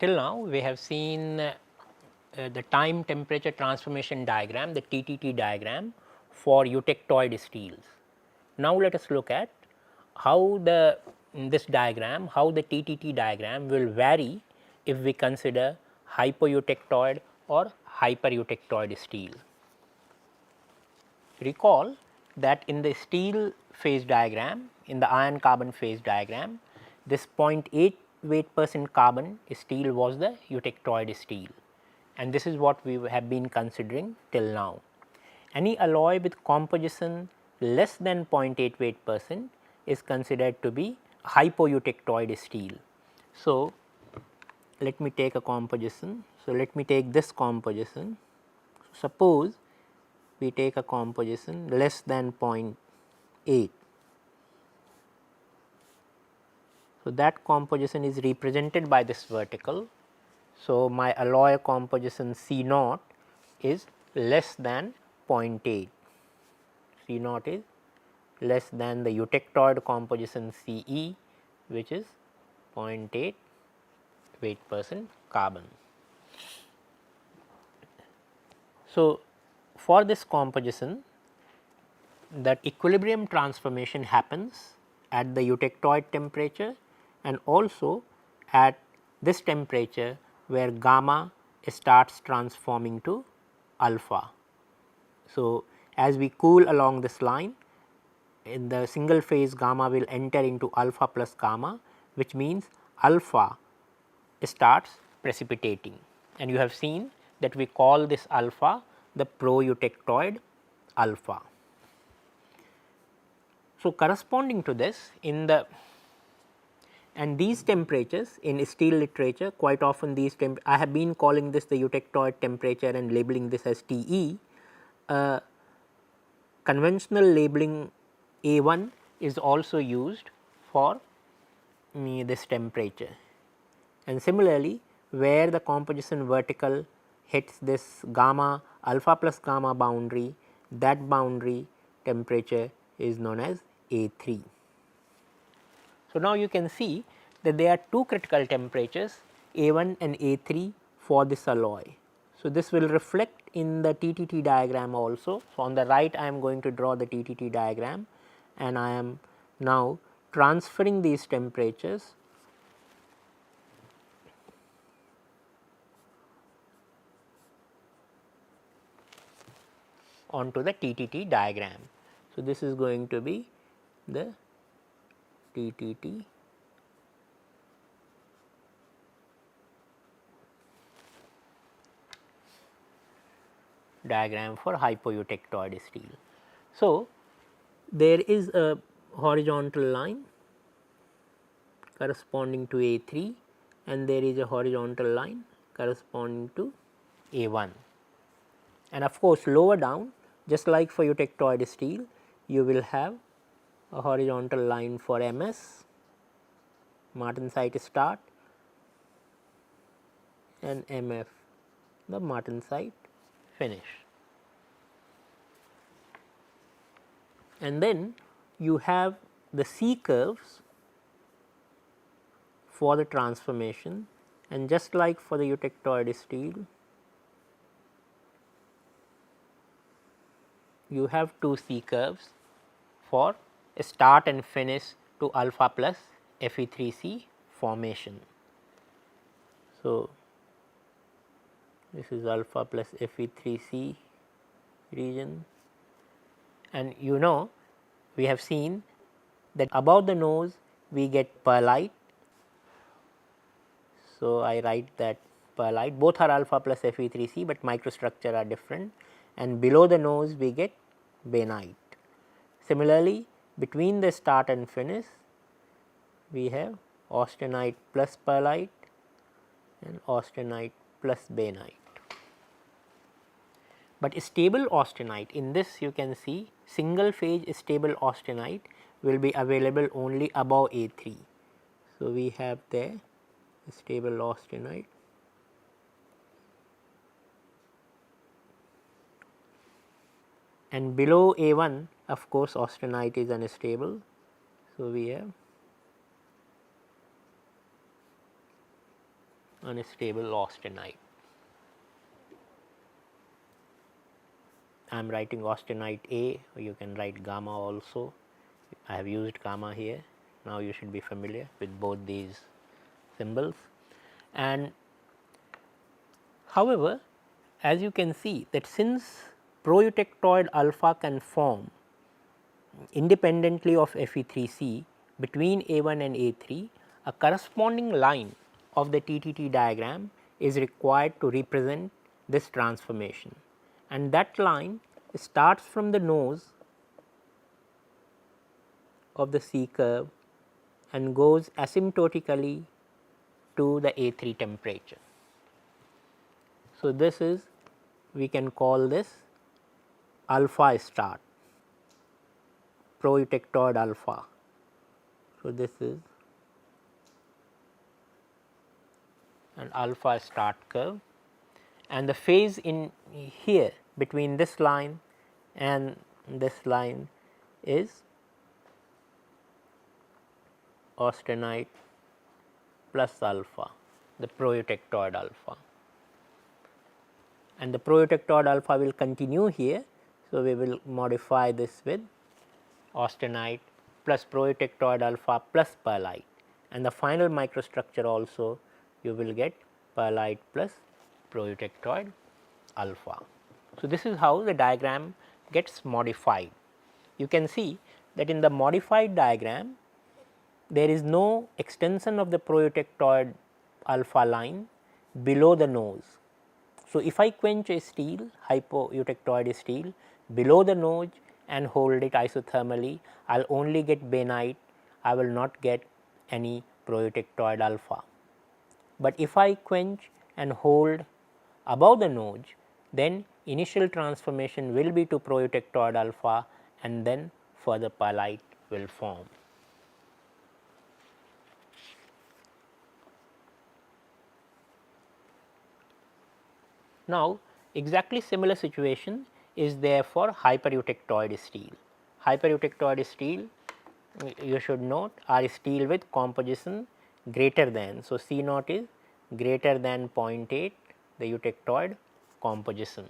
till now we have seen the time temperature transformation diagram, the TTT diagram for eutectoid steels. Now, let us look at how this diagram, how the TTT diagram will vary if we consider hypoeutectoid or hypereutectoid steel. Recall that in the steel phase diagram, in the iron carbon phase diagram, this 0.8 weight percent carbon steel was the eutectoid steel, and this is what we have been considering till now. Any alloy with composition less than 0.8 weight percent is considered to be hypoeutectoid steel. So, let me take a composition. So, let me take this composition. Suppose we take a composition less than 0.8. So, that composition is represented by this vertical. So, my alloy composition C naught is less than 0.8, C naught is less than the eutectoid composition C e, which is 0.8 weight percent carbon. So, for this composition, that equilibrium transformation happens at the eutectoid temperature and also at this temperature where gamma starts transforming to alpha. So, as we cool along this line, in the single phase gamma will enter into alpha plus gamma, which means alpha starts precipitating, and you have seen that we call this alpha the pro-eutectoid alpha. So, corresponding to this in the and these temperatures in steel literature, quite often these I have been calling this the eutectoid temperature and labeling this as TE. Conventional labeling A1 is also used for this temperature, and similarly where the composition vertical hits this gamma alpha plus gamma boundary, that boundary temperature is known as A3. So, now you can see that there are two critical temperatures A1 and A3 for this alloy. So, this will reflect in the TTT diagram also. So, on the right I am going to draw the TTT diagram, and I am now transferring these temperatures onto the TTT diagram. So, this is going to be the TTT diagram for hypoeutectoid steel. So, there is a horizontal line corresponding to A3 and there is a horizontal line corresponding to A1, and of course, lower down just like for eutectoid steel you will have a horizontal line for MS, martensite start, and MF, the martensite finish. And then you have the C curves for the transformation, and just like for the eutectoid steel, you have two C curves for start and finish to alpha plus Fe3C formation. So, this is alpha plus Fe3C region, and you know we have seen that above the nose we get perlite. So, I write that perlite, both are alpha plus Fe3C, but microstructure are different, and below the nose we get bainite. Similarly, between the start and finish we have austenite plus perlite and austenite plus bainite. But stable austenite, in this you can see single phase stable austenite will be available only above A3. So, we have there stable austenite, and below A1 of course austenite is unstable. So, we have unstable austenite. I am writing austenite A, you can write gamma also. I have used gamma here. Now you should be familiar with both these symbols. And however, as you can see that since proeutectoid alpha can form independently of Fe3C between A1 and A3, a corresponding line of the TTT diagram is required to represent this transformation, and that line starts from the nose of the C curve and goes asymptotically to the A3 temperature. So, this is, we can call this alpha start, proeutectoid alpha. So, this is an alpha start curve, and the phase in here between this line and this line is austenite plus alpha, the proeutectoid alpha, and the proeutectoid alpha will continue here. So, we will modify this with austenite plus proeutectoid alpha plus perlite, and the final microstructure also you will get perlite plus proeutectoid alpha. So, this is how the diagram gets modified. You can see that in the modified diagram there is no extension of the proeutectoid alpha line below the nose. So, if I quench a steel, hypoeutectoid steel below the nose and hold it isothermally, I will only get bainite, I will not get any proeutectoid alpha. But if I quench and hold above the nose, then initial transformation will be to proeutectoid alpha, and then further perlite will form. Now, exactly similar situation is there for hypereutectoid steel. Hypereutectoid steel, you should note, are steel with composition greater than. So, C naught is greater than 0.8, the eutectoid composition.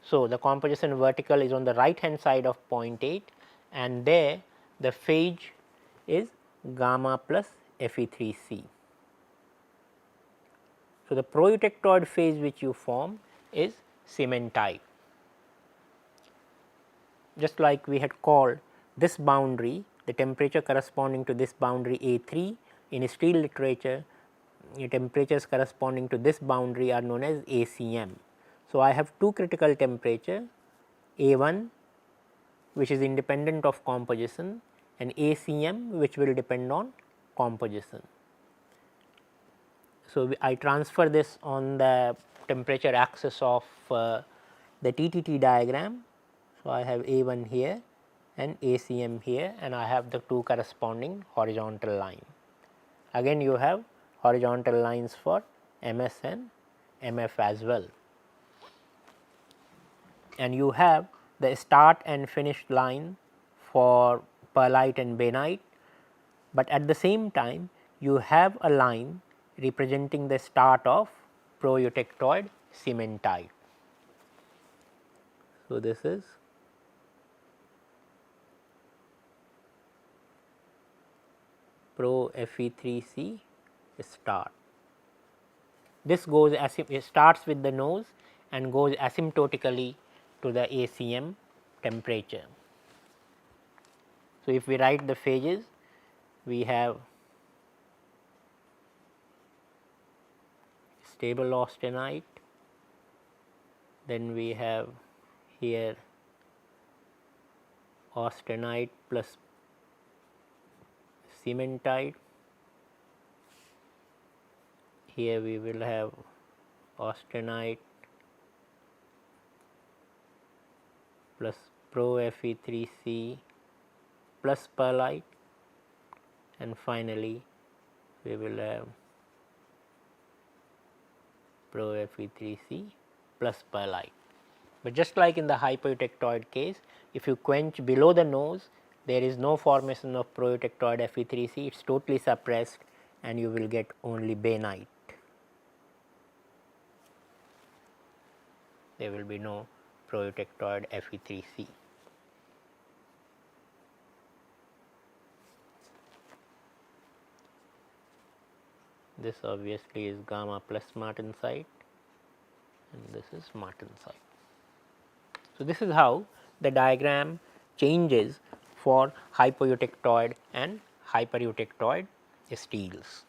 So, the composition vertical is on the right hand side of 0.8, and there the phase is gamma plus Fe3C. So, the proeutectoid phase which you form is cementite. Just like we had called this boundary, the temperature corresponding to this boundary A3, in steel literature, the temperatures corresponding to this boundary are known as ACM. So, I have two critical temperature, A1 which is independent of composition, and ACM which will depend on composition. So, I transfer this on the temperature axis of the TTT diagram. So, I have A1 here and ACM here, and I have the two corresponding horizontal line. Again you have horizontal lines for MS and MF as well, and you have the start and finish line for perlite and bainite, but at the same time you have a line representing the start of proeutectoid cementite. So, this is pro Fe3C start. This goes it starts with the nose and goes asymptotically to the ACM temperature. So, if we write the phases, we have stable austenite, then we have here austenite plus cementite, here we will have austenite plus pro Fe3C plus perlite, and finally we will have pro Fe3C plus perlite. But just like in the hypoeutectoid case, if you quench below the nose, there is no formation of proeutectoid Fe3C, it is totally suppressed and you will get only bainite. there will be no proeutectoid Fe3C. This obviously is gamma plus martensite and this is martensite. So, this is how the diagram changes for hypoeutectoid and hypereutectoid steels.